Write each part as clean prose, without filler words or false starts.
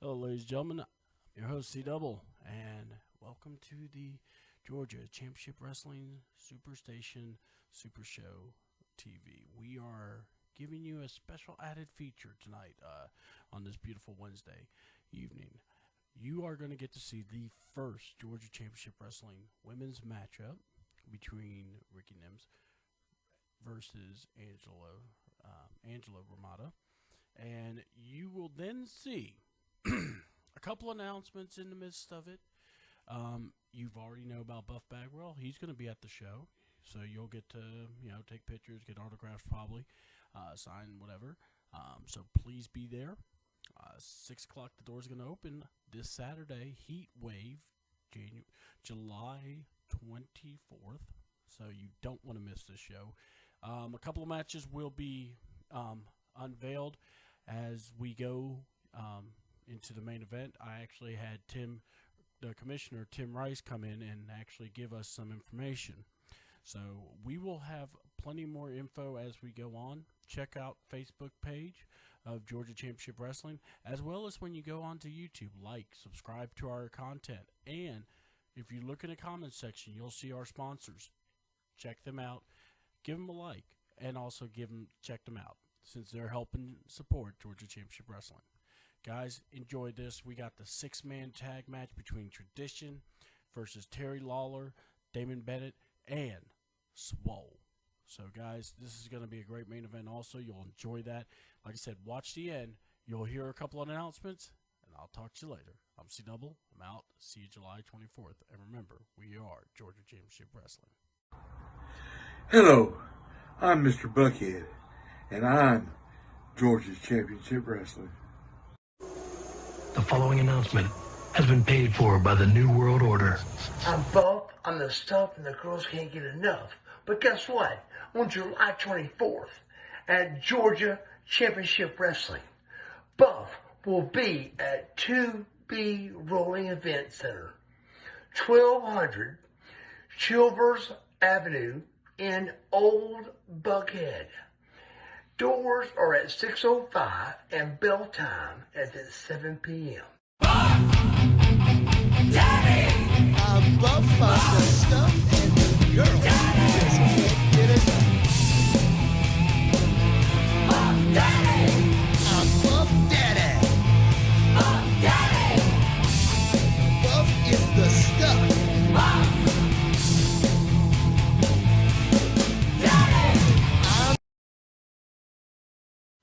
Hello, ladies and gentlemen. I'm your host, C-Double, and welcome to the Georgia Championship Wrestling Superstation Super Show TV. We are giving you a special added feature tonight on this beautiful Wednesday evening. You are going to get to see the first Georgia Championship Wrestling women's matchup between Ricky Nims versus Angela Ramada. And you will then see a couple announcements in the midst of it. You've already know about Buff Bagwell. He's going to be at the show, so you'll get to take pictures, get autographs, probably sign whatever. So please be there. 6 o'clock. The doors are going to open this Saturday. Heatwave, July 24th. So you don't want to miss this show. A couple of matches will be unveiled as we go into the main event. I actually had the commissioner, Tim Rice, come in and actually give us some information. So we will have plenty more info as we go on. Check out Facebook page of Georgia Championship Wrestling, as well as when you go onto YouTube, subscribe to our content. And if you look in the comments section, you'll see our sponsors. Check them out. Give them a like, and also check them out, since they're helping support Georgia Championship Wrestling. Guys, enjoy this. We got the 6-man tag match between Tradition versus Terry Lawler, Damon Bennett, and Swole. So, guys, this is going to be a great main event also. You'll enjoy that. Like I said, watch the end. You'll hear a couple of announcements, and I'll talk to you later. I'm C-Double. I'm out. See you July 24th. And remember, we are Georgia Championship Wrestling. Hello, I'm Mr. Buckhead, and I'm Georgia's Championship Wrestling. The following announcement has been paid for by the New World Order. I'm Buff. I'm the stuff and the girls can't get enough. But guess what? On July 24th at Georgia Championship Wrestling, Buff will be at 2B Rolling Event Center, 1200 Chilvers Avenue in Old Buckhead. Doors are at 6:05 and bell time is at 7 p.m. Daddy! I'm Buff on the stuff and the girl. Just can't get enough. Buff Daddy! I'm Buff Daddy! Buff Daddy! Buff is the stuff. Buff!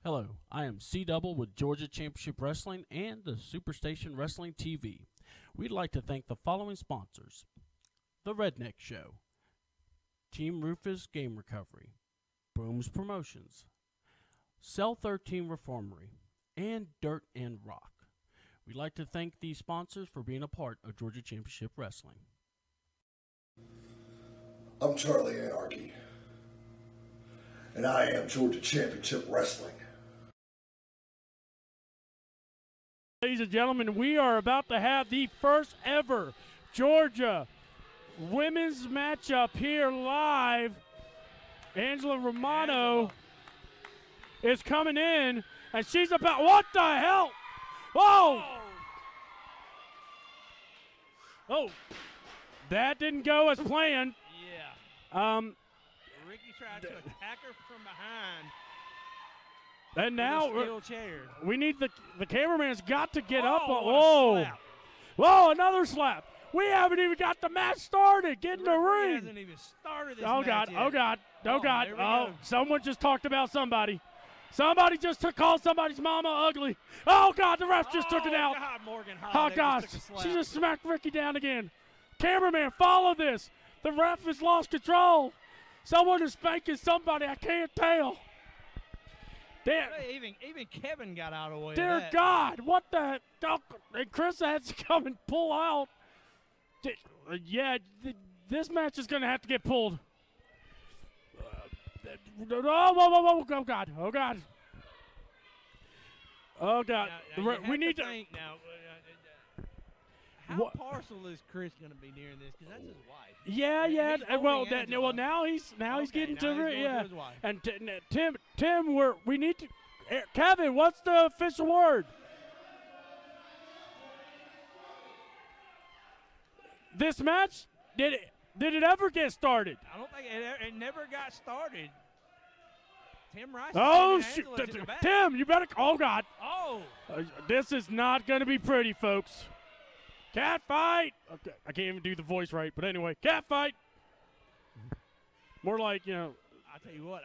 Hello, I am C-Double with Georgia Championship Wrestling and the Superstation Wrestling TV. We'd like to thank the following sponsors: The Redneck Show, Team Rufus Game Recovery, Brooms Promotions, Cell 13 Reformery, and Dirt and Rock. We'd like to thank these sponsors for being a part of Georgia Championship Wrestling. I'm Charlie Anarchy, and I am Georgia Championship Wrestling. Ladies and gentlemen, we are about to have the first ever Georgia women's matchup here live. Angela Romano is coming in, and she's about, what the hell? Whoa! Oh, that didn't go as planned. Yeah. Ricky tried to attack her from behind. And now chair. we need the cameraman's got to get up. Whoa! Whoa! Whoa! Another slap. We haven't even got the match started. Get in the ring. Hasn't even started this Oh match God! yet. Oh God! Oh God! There we Oh! go. Someone just talked about somebody. Somebody just called somebody's mama ugly. Oh God! The ref just took it out. God, Morgan Oh Holiday gosh! just took a slap. She just smacked Ricky down again. Cameraman, follow this. The ref has lost control. Someone is spanking somebody. I can't tell. Damn. Hey, even Kevin got out of the way. Dear of that. God, what the? Oh, and Chris had to come and pull out. This match is going to have to get pulled. Oh, God. Oh, God. Oh, God. Now, We need to. think now. How partial is Chris going to be during this? Because that's his wife. Yeah, And yeah. he's Well, holding Angela. well, now he's getting to now he's her. going Yeah. to his wife. And Tim, we need to. Kevin, what's the official word? this match, did it ever get started? I don't think it never got started. Tim Rice. Oh, is sending Angela to the back. Tim, you better. Oh, God. Oh. This is not going to be pretty, folks. Cat fight. Okay, I can't even do the voice right, but anyway, cat fight. More like, you know. I tell you what,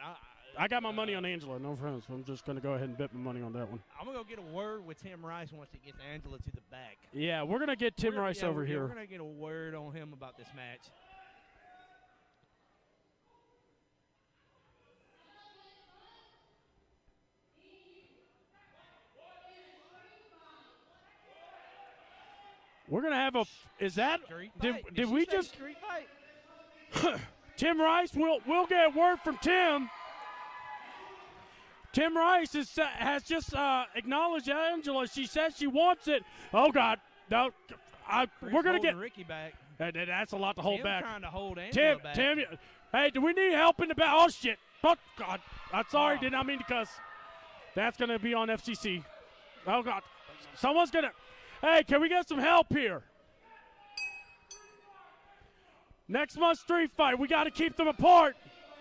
I got my money on Angela, no friends, so I'm just going to go ahead and bet my money on that one. I'm going to go get a word with Tim Rice once he gets Angela to the back. Yeah, we're going to get Tim Rice over here. We're going to get a word on him about this match. We're going to have a – is that – did we just – street fight? Tim Rice, we'll get a word from Tim. Tim Rice has just acknowledged Angela. She says she wants it. Oh, God. No, we're going to get – Ricky back. That's a lot to hold Tim back. Trying to hold Angela back. Tim, hey, do we need help in the back? Oh, shit. Oh, God. I'm sorry. Did not mean to cuss. That's going to be on FCC. Oh, God. Someone's going to – hey, can we get some help here? Next month's street fight, we got to keep them apart.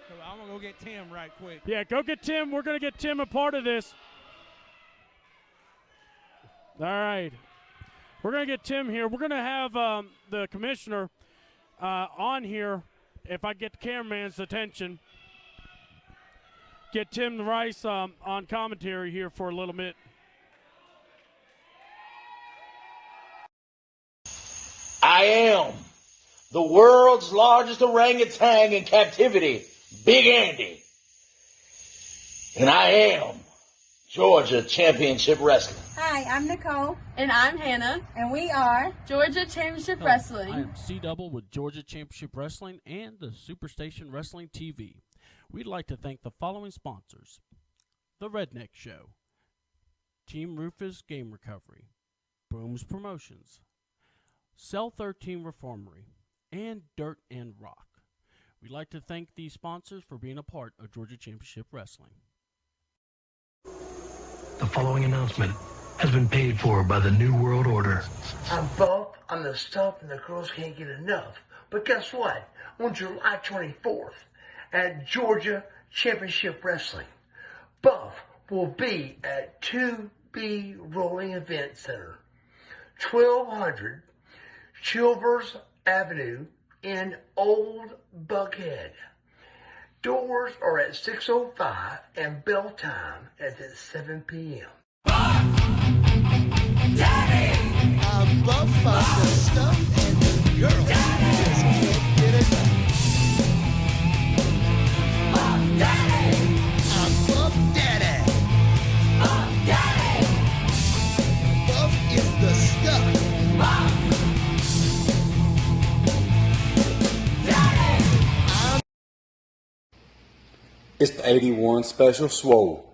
So I'm going to go get Tim right quick. Yeah, go get Tim. We're going to get Tim a part of this. All right. We're going to get Tim here. We're going to have the commissioner on here, if I get the cameraman's attention. Get Tim Rice on commentary here for a little bit. I am the world's largest orangutan in captivity, Big Andy. And I am Georgia Championship Wrestling. Hi, I'm Nicole. And I'm Hannah. And we are Georgia Championship Wrestling. I am C-Double with Georgia Championship Wrestling and the Superstation Wrestling TV. We'd like to thank the following sponsors: The Redneck Show, Team Rufus Game Recovery, Brooms Promotions, Cell 13 Reformery, and Dirt and Rock. We'd like to thank these sponsors for being a part of Georgia Championship Wrestling. The following announcement has been paid for by the New World Order. I'm buff, I'm the stuff, and the girls can't get enough. But guess what? On July 24th at Georgia Championship Wrestling, Buff will be at 2B Rolling Event Center, 1200 Chilvers Avenue in Old Buckhead. Doors are at 6:05 and bell time is at 7 p.m. I'm buff on the stuff and the girl just can't get enough. I'm Buff Daddy. Buff is the stuff. It's the 81 Special Swole,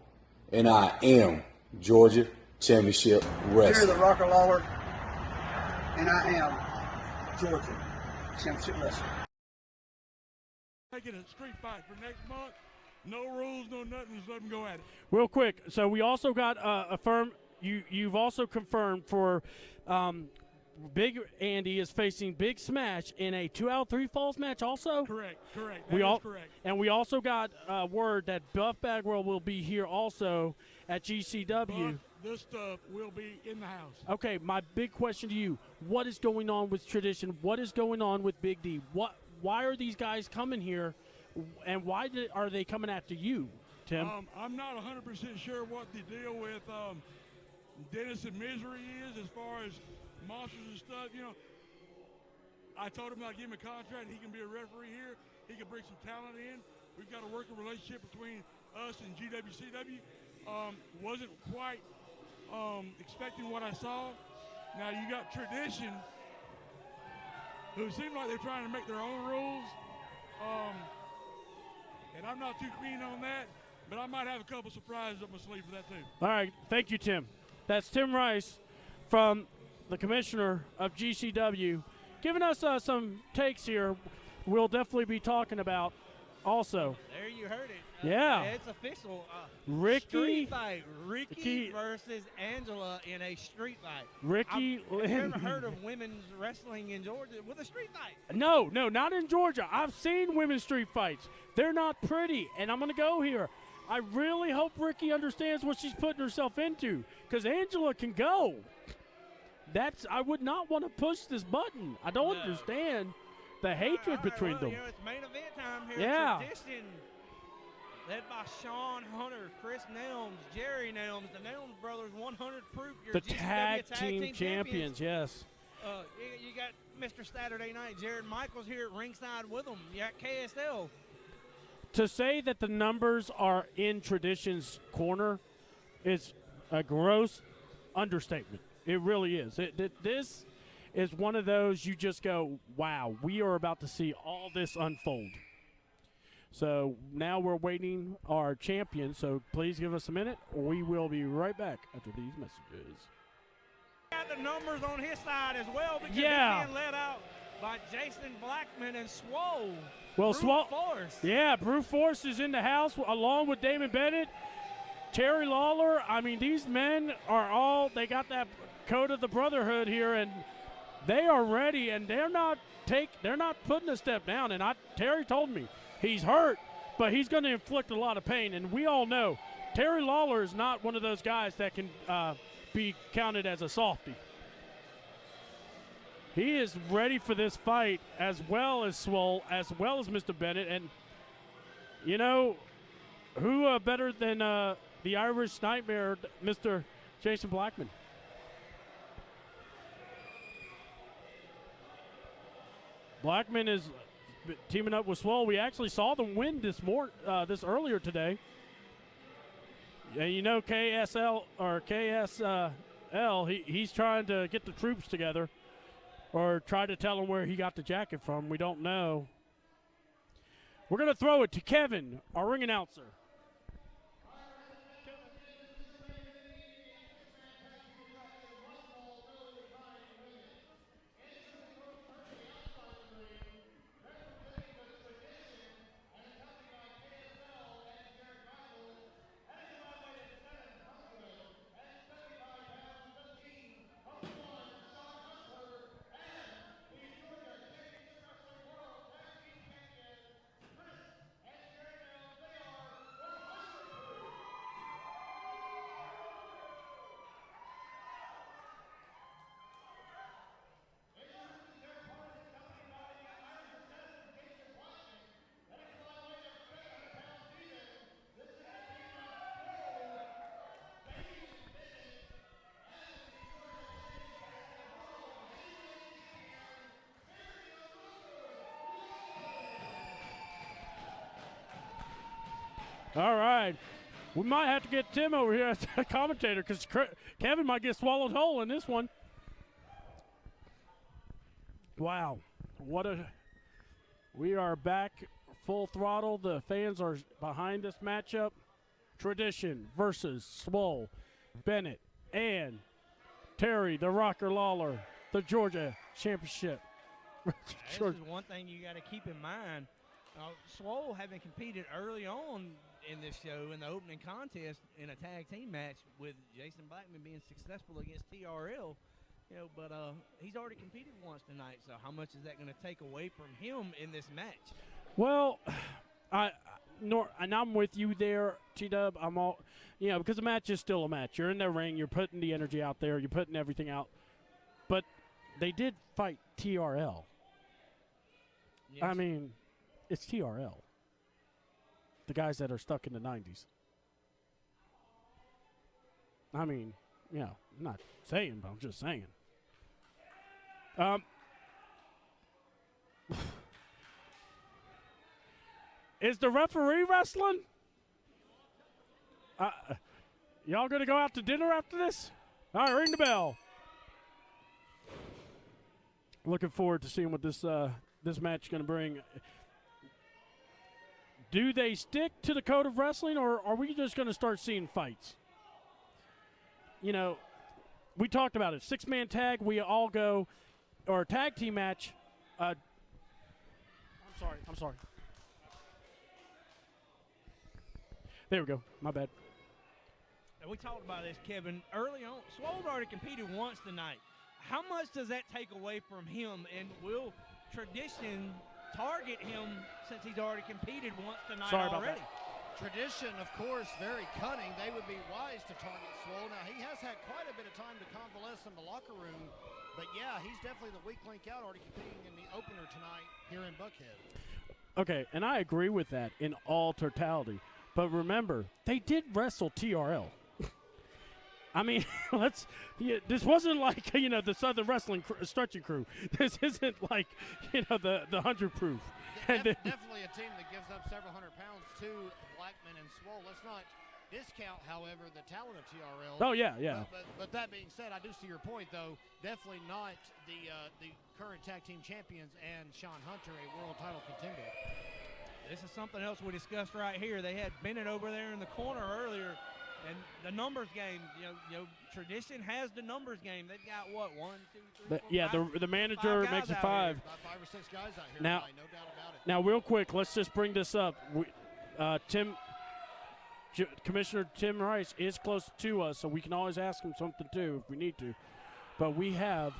and I am Georgia Championship Wrestling. You're the Rocker Lawler, and I am Georgia Championship Wrestling. Making a street fight for next month. No rules, no nothing. Just let them go at it. Real quick, so we also got you've also confirmed for Big Andy is facing Big Smash in a 2-out-3 falls match also? Correct. That is correct. And we also got word that Buff Bagwell will be here also at GCW. But this stuff will be in the house. Okay, my big question to you, what is going on with Tradition? What is going on with Big D? Why are these guys coming here, and why are they coming after you, Tim? I'm not 100% sure what the deal with Dennis and Misery is as far as monsters and stuff. You know, I told him I'd give him a contract. He can be a referee here. He can bring some talent in. We've got a working relationship between us and GWCW. Wasn't quite expecting what I saw. Now you got Tradition, who seem like they're trying to make their own rules. And I'm not too keen on that, but I might have a couple surprises up my sleeve for that too. All right, thank you, Tim. That's Tim Rice from the commissioner of GCW, giving us some takes here we'll definitely be talking about also. There you heard it. Yeah. It's official. Ricky. Street fight. Ricky versus Angela in a street fight. Ricky. Have you ever heard of women's wrestling in Georgia with a street fight? No, not in Georgia. I've seen women's street fights. They're not pretty, and I'm going to go here. I really hope Ricky understands what she's putting herself into, because Angela can go. I would not want to push this button. I don't understand the hatred between them. It's main event time here. Yeah. Tradition, led by Sean Hunter, Chris Nelms, Jerry Nelms, the Nelms brothers, 100 proof. The tag team champions, yes. You got Mr. Saturday Night, Jared Michaels here at ringside with them. You got KSL. To say that the numbers are in Tradition's corner is a gross understatement. It really is. This is one of those you just go, wow, we are about to see all this unfold. So now we're waiting our champion, so please give us a minute. We will be right back after these messages. Got the numbers on his side as well because he's being led out by Jason Blackman and Swole. Well, Brute Force. Yeah, Brute Force is in the house along with Damon Bennett, Terry Lawler. I mean, these men are they got that code of the brotherhood here, and they are ready, and they're not putting a step down. And Terry told me he's hurt, but he's going to inflict a lot of pain. And we all know Terry Lawler is not one of those guys that can be counted as a softie. He is ready for this fight, as well as Swole, as well as Mr. Bennett. And, you know, who better than the Irish Nightmare, Mr. Jason Blackman? Blackman is teaming up with Swole. We actually saw them win this earlier today. And you know KSL, he's trying to get the troops together. Or try to tell him where he got the jacket from. We don't know. We're going to throw it to Kevin, our ring announcer. All right. We might have to get Tim over here as a commentator because Kevin might get swallowed whole in this one. Wow. We are back full throttle. The fans are behind this matchup. Tradition versus Swole, Bennett, and Terry, the Rocker Lawler, the Georgia Championship. This is one thing you got to keep in mind. Swole having competed early on in this show in the opening contest in a tag team match with Jason Blackman being successful against TRL, but he's already competed once tonight. So how much is that going to take away from him in this match? Well, and I'm with you there, G-Dub. I'm all, because the match is still a match. You're in the ring. You're putting the energy out there. You're putting everything out. But they did fight TRL. Yes. I mean, it's TRL. The guys that are stuck in the 90s. I mean, I'm not saying, but I'm just saying. Is the referee wrestling? Y'all going to go out to dinner after this? All right, ring the bell. Looking forward to seeing what this match is going to bring. Do they stick to the code of wrestling, or are we just going to start seeing fights? We talked about it. 6-man tag, we all go, or a tag team match. I'm sorry. There we go. My bad. And we talked about this, Kevin, early on. Swole's already competed once tonight. How much does that take away from him, and will tradition target him since he's already competed once tonight already? Tradition, of course, very cunning. They would be wise to target Swole. Now, he has had quite a bit of time to convalesce in the locker room, but yeah, he's definitely the weak link out, already competing in the opener tonight here in Buckhead. Okay, and I agree with that in all totality. But remember, they did wrestle TRL. I mean, this wasn't like, the Southern Wrestling Stretching Crew. This isn't like, the 100 Proof. Definitely a team that gives up several hundred pounds to Blackman and Swole. Let's not discount, however, the talent of TRL. Oh, yeah. But that being said, I do see your point, though. Definitely not the current tag team champions and Sean Hunter, a world title contender. This is something else we discussed right here. They had Bennett over there in the corner earlier, and the numbers game. Tradition has the numbers game. They've got what, 1, 2, 3, 4, yeah, five, the manager makes it 5. About 5 or 6 guys out here now, tonight, no doubt about it. Now, real quick, let's just bring this up. Commissioner Tim Rice is close to us, so we can always ask him something too if we need to. But we have.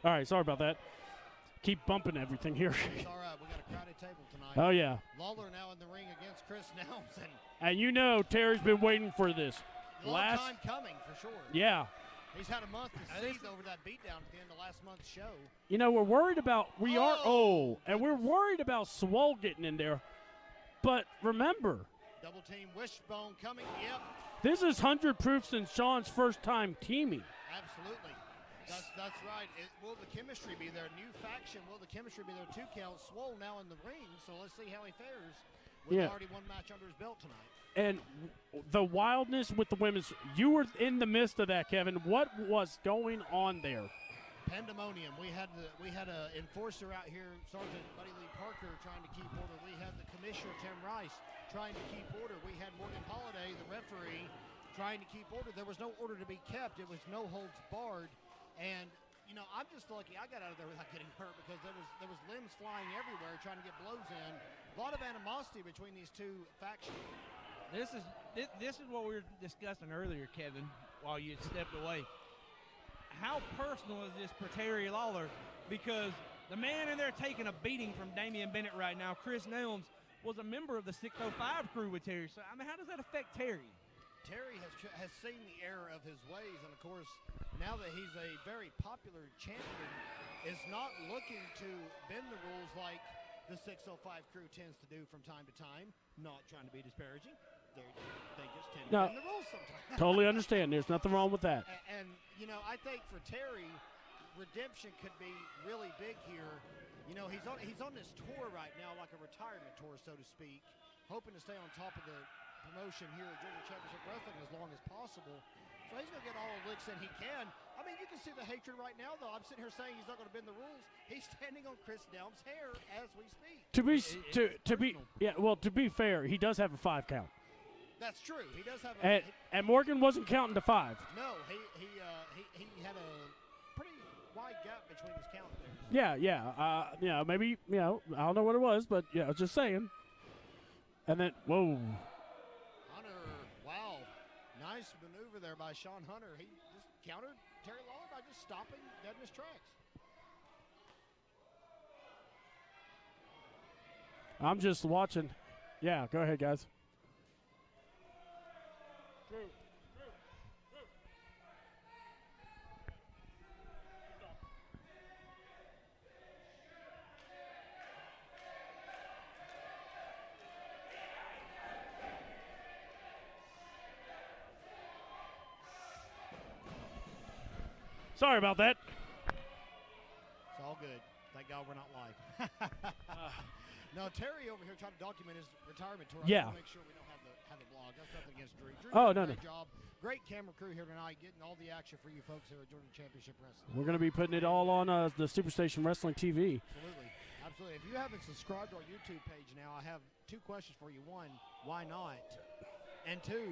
All right, sorry about that. Keep bumping everything here. It's all right. We got a crowded table tonight. Oh, yeah. Lawler now in the ring against Chris Nelson. And Terry's been waiting for this. Long time coming, for sure. Yeah. He's had a month to seethe over that beatdown at the end of last month's show. We're worried about and we're worried about Swole getting in there. But remember, double team wishbone coming. Yep. This is 100 Proofs and Sean's first time teaming. Absolutely. That's right. Will the chemistry be there? New faction. Will the chemistry be there? 2 count. Swole now in the ring, so let's see how he fares. With already 1 match under his belt tonight. And the wildness with the women's, you were in the midst of that, Kevin. What was going on there? Pandemonium. We had a enforcer out here, Sergeant Buddy Lee Parker, trying to keep order. We had the commissioner, Tim Rice, trying to keep order. We had Morgan Holiday, the referee, trying to keep order. There was no order to be kept. It was no holds barred. And, I'm just lucky I got out of there without getting hurt because there was limbs flying everywhere trying to get blows in. A lot of animosity between these 2 factions. This is what we were discussing earlier, Kevin, while you had stepped away. How personal is this for Terry Lawler? Because the man in there taking a beating from Damian Bennett right now, Chris Nelms, was a member of the 605 crew with Terry. So, how does that affect Terry? Terry has seen the error of his ways, and of course, now that he's a very popular champion, is not looking to bend the rules like the 605 crew tends to do from time to time. Not trying to be disparaging. They just tend to bend the rules sometimes. Totally understand. There's nothing wrong with that. And I think for Terry, redemption could be really big here. He's on this tour right now, like a retirement tour, so to speak, hoping to stay on top of the promotion here at Georgia Championship Wrestling as long as possible. So he's going to get all the licks in he can. I mean, you can see the hatred right now, though. I'm sitting here saying he's not going to bend the rules. He's standing on Chris Nelms' hair as we speak. To be fair, he does have a 5 count. That's true. He does have and Morgan wasn't counting to 5. No, he had a pretty wide gap between his count there. Yeah. Maybe, I don't know what it was, but I was just saying. And then, whoa. Hunter, wow. Nice maneuver there by Sean Hunter. He just countered Terry Lawler by just stopping dead in his tracks. I'm just watching. Yeah, go ahead, guys. Sorry about that. It's all good. Thank God we're not live. No, Terry over here trying to document his retirement tour. I want to make sure we don't have the blog. That's nothing against Drew. Drew did a great job. Great camera crew here tonight, getting all the action for you folks here at Georgia Championship Wrestling. We're going to be putting it all on the Superstation Wrestling TV. Absolutely. If you haven't subscribed to our YouTube page now, I have 2 questions for you. 1, why not? And 2,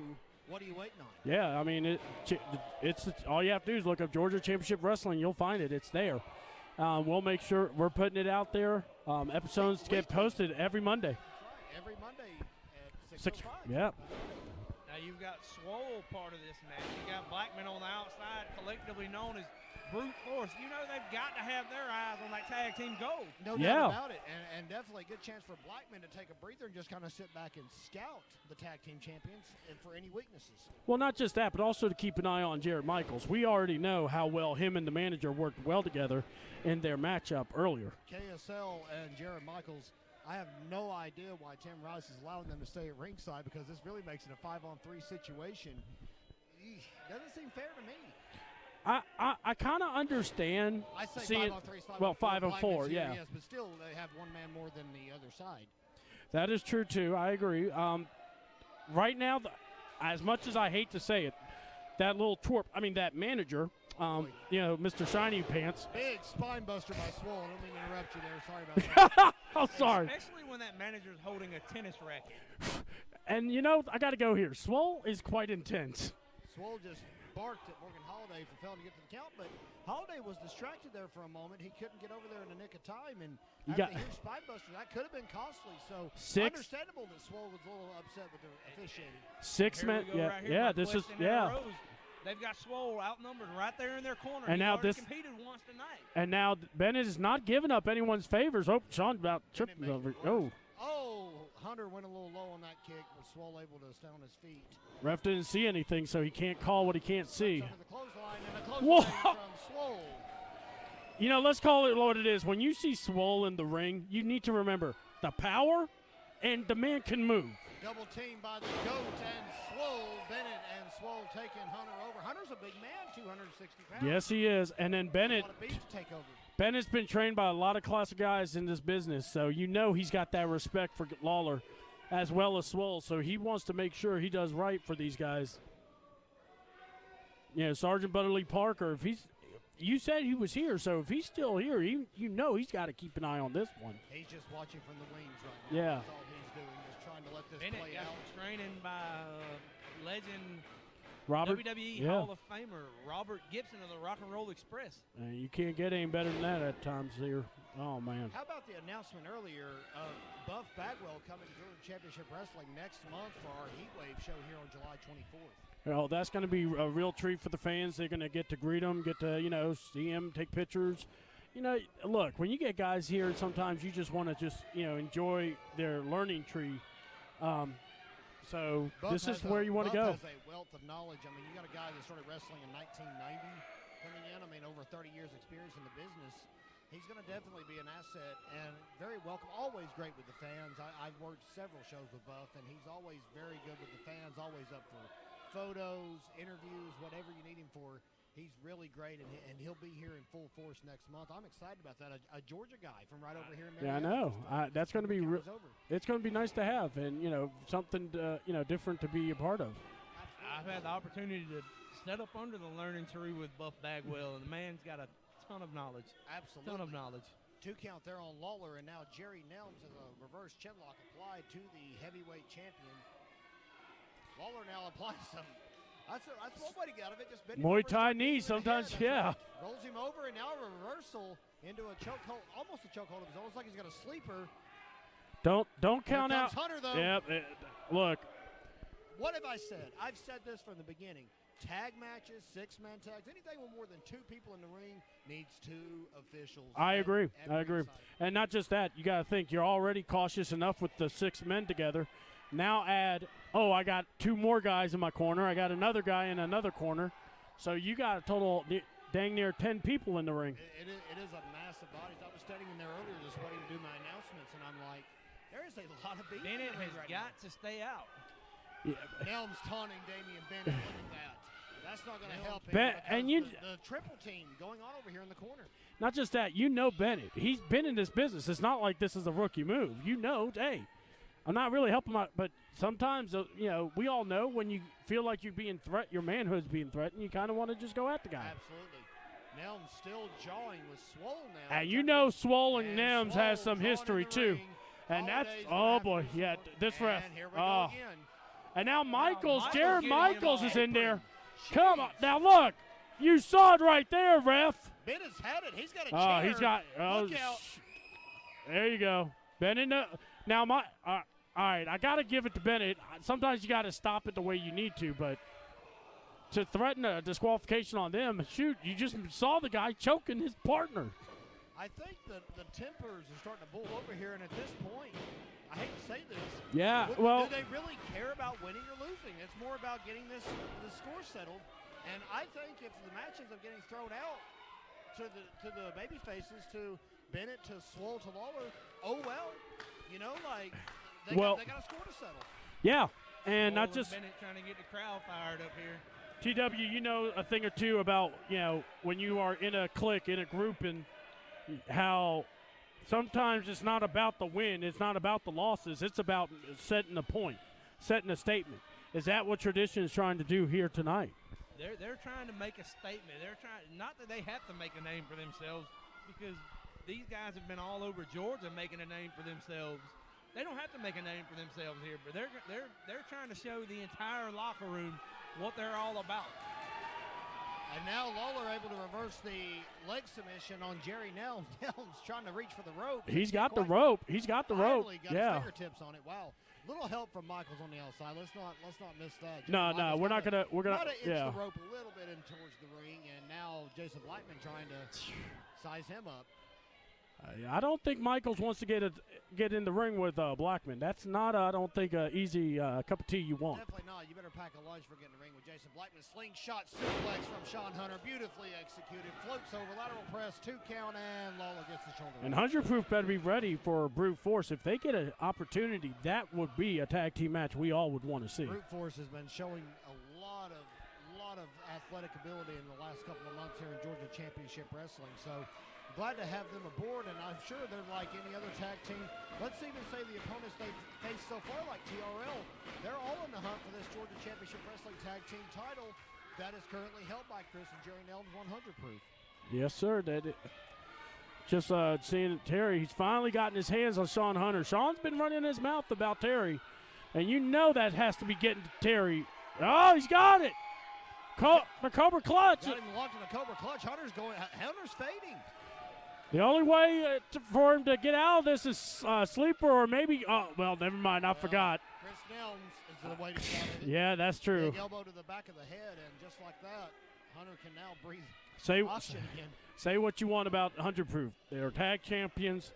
What are you waiting on? Yeah, I mean, it's all you have to do is look up Georgia Championship Wrestling. You'll find it. It's there. We'll make sure we're putting it out there. Episodes get posted every Monday. Right. Every Monday at 6. 6:05. Yeah. Now you've got Swole part of this match. You got Blackman on the outside, collectively known as Brute Force. You know they've got to have their eyes on that tag team gold. No doubt about it, and definitely a good chance for Blackman to take a breather and just kind of sit back and scout the tag team champions and for any weaknesses. Well, not just that, but also to keep an eye on Jared Michaels. We already know how well him and the manager worked well together in their matchup earlier. KSL and Jared Michaels, I have no idea why Tim Rice is allowing them to stay at ringside, because this really makes it a 5-on-3 situation. Doesn't seem fair to me. I kind of understand. I say seeing, 5-on-3 is 5-on-4. well, 5-on-4, yeah. Yes, but still they have one man more than the other side. That is true too. I agree. Right now, as much as I hate to say it, that little twerp. I mean, that manager. Mr. Shiny Pants. Big spine buster by Swole. I don't mean to interrupt you there. Sorry about that. Oh, sorry. Especially when that manager's holding a tennis racket. And I got to go here. Swole is quite intense. Swole just barked at Morgan Holiday for failing to get to the count, but Holiday was distracted there for a moment. He couldn't get over there in the nick of time, and after the huge spine buster, that could have been costly. So understandable that Swole was a little upset with the officiating. 6 men. This is They've got Swole outnumbered right there in their corner. And now this competed once tonight. And now Bennett is not giving up anyone's favors. Oh, Sean about tripped over. Oh, Hunter went a little low on that kick, but Swole able to stay on his feet. Ref didn't see anything, so he can't call what he can't see. Whoa! From Swole. Let's call it what it is. When you see Swole in the ring, you need to remember the power, and the man can move. Double team by the GOAT and Swole. Bennett and Swole taking Hunter over. Hunter's a big man, 260 pounds. Yes, he is. And then Bennett. Take over. Bennett's been trained by a lot of classic guys in this business, so he's got that respect for Lawler as well as Swole, so he wants to make sure he does right for these guys. Sergeant Butterly Parker, you said he was here, so if he's still here, he's got to keep an eye on this one. He's just watching from the wings right now. Yeah. That's all he's doing, just trying to let this Bennett play got out. training by legend Robert, WWE Hall of Famer Robert Gibson of the Rock and Roll Express. You can't get any better than that at times here. Oh, man. How about the announcement earlier of Buff Bagwell coming to Georgia Championship Wrestling next month for our Heatwave show here on July 24th? Well, that's going to be a real treat for the fans. They're going to get to greet them, get to, see them, take pictures. Look, when you get guys here, sometimes you just want to enjoy their learning tree. So Buff this is where you want to go. Buff has a wealth of knowledge. I mean, you got a guy that started wrestling in 1990 coming in. I mean, over 30 years experience in the business. He's going to definitely be an asset and very welcome. Always great with the fans. I've worked several shows with Buff, and he's always very good with the fans, always up for photos, interviews, whatever you need him for. He's really great, and he'll be here in full force next month. I'm excited about that. A Georgia guy from right over here in Marietta. Yeah, I know. That's going to be it's going to be nice to have, and something different to be a part of. I've had the opportunity to set up under the learning tree with Buff Bagwell, and the man's got a ton of knowledge. Absolutely. Ton of knowledge. 2 count there on Lawler, and now Jerry Nelms has a reverse chinlock applied to the heavyweight champion. Lawler now applies some. That's one way to get out of it. Just Muay Thai knee sometimes, yeah. Rolls him over, and now a reversal into a chokehold, almost a chokehold of his own. It's like he's got a sleeper. Don't count out. Hunter, though. Yep. Look. What have I said? I've said this from the beginning. Tag matches, 6-man tags, anything with more than 2 people in the ring needs 2 officials. I agree. And not just that. You got to think you're already cautious enough with the 6 men together. Now add, I got 2 more guys in my corner. I got another guy in another corner. So you got a total dang near 10 people in the ring. It is a massive body. I was standing in there earlier just waiting to do my announcements, and I'm like, there is a lot of beef. Bennett has got to stay out. Yeah. Nelms taunting Damian Bennett. Look at that. That's not going to help him. And the triple team going on over here in the corner. Not just that, Bennett. He's been in this business. It's not like this is a rookie move. Hey, I'm not really helping my, but sometimes, we all know when you feel like you're being your manhood's being threatened, you kind of want to just go at the guy. Absolutely. Nelms still jawing with Swole now. And Swole and Nelms has some history too. And that's, oh boy, yeah, this ref. And here we go again. And now Michaels, Michaels Jared getting him Michaels on is in there. apron. Come on. Now, look. You saw it right there, ref. Bennett's had it. He's got a Oh, chair. he's got. Oh, Look out. There you go. Bennett. Now, all right, I got to give it to Bennett. Sometimes you got to stop it the way you need to, but to threaten a disqualification on them, shoot, you just saw the guy choking his partner. I think the tempers are starting to boil over here, and at this point, I hate to say this. Yeah, do they really care about winning or losing? It's more about getting this score settled. And I think if the match ends up getting thrown out to the baby faces, to Bennett, to Swole, to Lawler, oh well, you know, like they got a score to settle. Yeah, and not Swole just Bennett trying to get the crowd fired up here. TW, you know a thing or two about, you know, when you are in a clique, in a group, and how sometimes it's not about the win, it's not about the losses, it's about setting a point, setting a statement. Is that what Tradition is trying to do here tonight? They're trying to make a statement. They're trying, not that they have to make a name for themselves, because these guys have been all over Georgia making a name for themselves. They don't have to make a name for themselves here, but they're trying to show the entire locker room what they're all about. And now Lawler able to reverse the leg submission on Jerry Nelms. Nelms trying to reach for the rope. He's got the rope. He's got the rope. Got Yeah. his fingertips on it. Wow. Little help from Michaels on the outside. Let's not miss that. No, we're not gonna. We're gonna. Inch Yeah. the rope a little bit in towards the ring, and now Jason Blackman trying to size him up. I don't think Michaels wants to get in the ring with Blackman. That's not, I don't think, an easy cup of tea you want. Definitely not. You better pack a lunch for getting in the ring with Jason Blackman. Slingshot suplex from Sean Hunter. Beautifully executed. Floats over, lateral press, 2 count, and Lawler gets the shoulder. And 100 Proof better be ready for Brute Force. If they get an opportunity, that would be a tag team match we all would want to see. Brute Force has been showing a lot of athletic ability in the last couple of months here in Georgia Championship Wrestling. So glad to have them aboard, and I'm sure they're like any other tag team. Let's even say the opponents they've faced so far, like TRL, they're all in the hunt for this Georgia Championship Wrestling Tag Team title that is currently held by Chris and Jerry Nelms 100 Proof. Yes, sir. Just seeing Terry, he's finally gotten his hands on Sean Hunter. Sean's been running his mouth about Terry, and you know that has to be getting to Terry. Oh, he's got it. The Cobra Clutch. Got him locked in a Cobra Clutch. Hunter's fading. The only way for him to get out of this is sleeper, or maybe, well, never mind, I forgot. Chris Nelms is the way to get out of it. Yeah, that's true. Big elbow to the back of the head, and just like that, Hunter can now breathe oxygen again. Say what you want about 100 Proof. They are tag champions.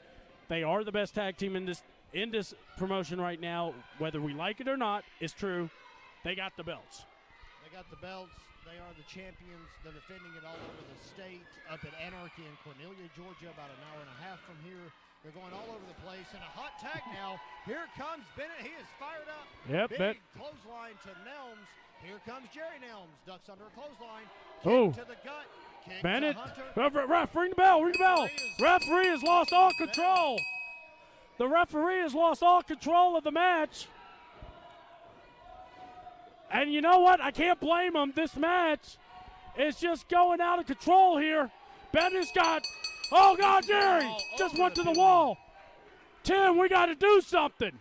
They are the best tag team in this promotion right now. Whether we like it or not, it's true. They got the belts. They got the belts. They are the champions. They're defending it all over the state, up at Anarchy in Cornelia, Georgia, about an hour and a half from here. They're going all over the place. And a hot tag now. Here comes Bennett. He is fired up. Yep. Big clothesline to Nelms. Here comes Jerry Nelms. Ducks under a clothesline. Oh. Kick to the gut. Kick Bennett. to Hunter. Ref, ring the bell. Ring the bell. Referee has lost all control. The referee has lost all control of the match. And you know what? I can't blame him. This match is just going out of control here. Bennett's got, oh, God, Jerry just went to the wall. Tim, we got to do something.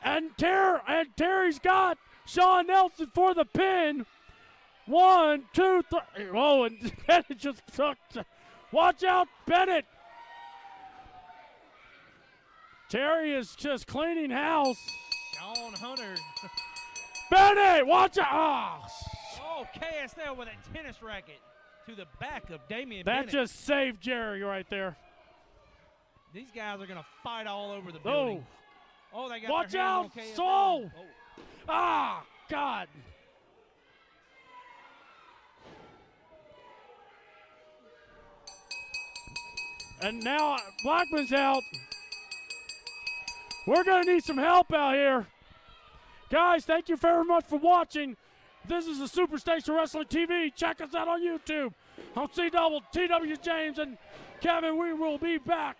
And Terry's got Sean Nelson for the pin. 1, 2, 3. Oh, and Bennett just sucked. Watch out, Bennett. Terry is just cleaning house. Sean Hunter. Bennett, watch out. Oh, KSL with a tennis racket to the back of Damian That Bennett. just saved Jerry right there. These guys are going to fight all over the building. Oh, they got watch their hands out, on KSL. Soul. Oh. Ah, God. And now Blackman's out. We're going to need some help out here. Guys, thank you very much for watching. This is the Superstation Wrestling TV. Check us out on YouTube. I'm C-Double, TW James, and Kevin. We will be back.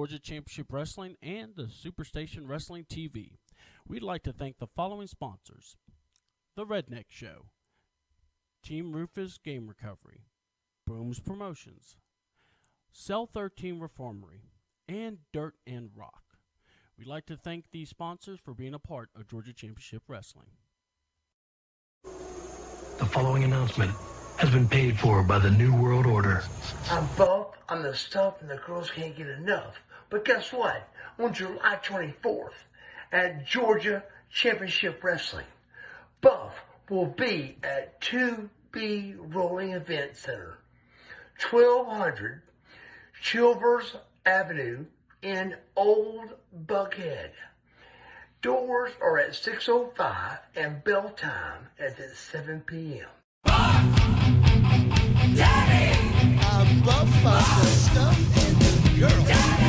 Georgia Championship Wrestling and the Superstation Wrestling TV. We'd like to thank the following sponsors: The Redneck Show, Team Rufus Game Recovery, Brooms Promotions, Cell 13 Reformery, and Dirt and Rock. We'd like to thank these sponsors for being a part of Georgia Championship Wrestling. The following announcement has been paid for by the New World Order. I'm buff, I'm the stuff, and the girls can't get enough. But guess what? On July 24th at Georgia Championship Wrestling, Buff will be at 2B Rolling Event Center, 1200 Chilvers Avenue in Old Buckhead. Doors are at 6:05 and bell time is at 7 p.m. I'm buff on the stuff and the girl.